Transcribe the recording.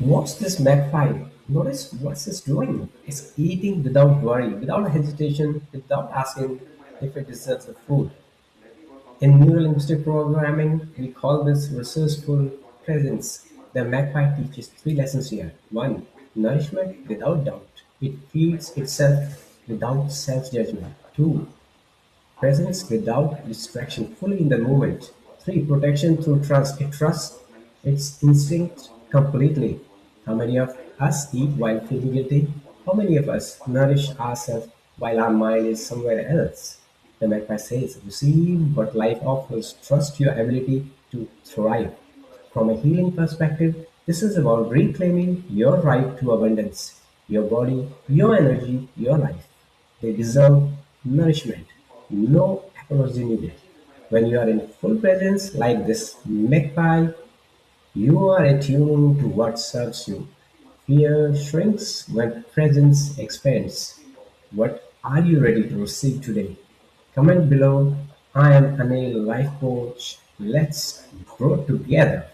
Watch this magpie. Notice what it's doing. It's eating without worry, without hesitation, without asking if it deserves the food. In neurolinguistic programming, we call this resourceful presence. The magpie teaches three lessons here. One, nourishment without doubt. It feeds itself without self judgment. Two, presence without distraction, fully in the moment. Three, protection through trust. It trusts its instinct completely. How many of us eat while feeling guilty? How many of us nourish ourselves while our mind is somewhere else? The magpie says, receive what life offers, trust your ability to thrive. From a healing perspective, this is about reclaiming your right to abundance, your body, your energy, your life. They deserve nourishment, no apology needed. When you are in full presence like this magpie, you are attuned to what serves you. Fear shrinks when presence expands. What are you ready to receive today? Comment below. I am Aniel, life coach. Let's grow together.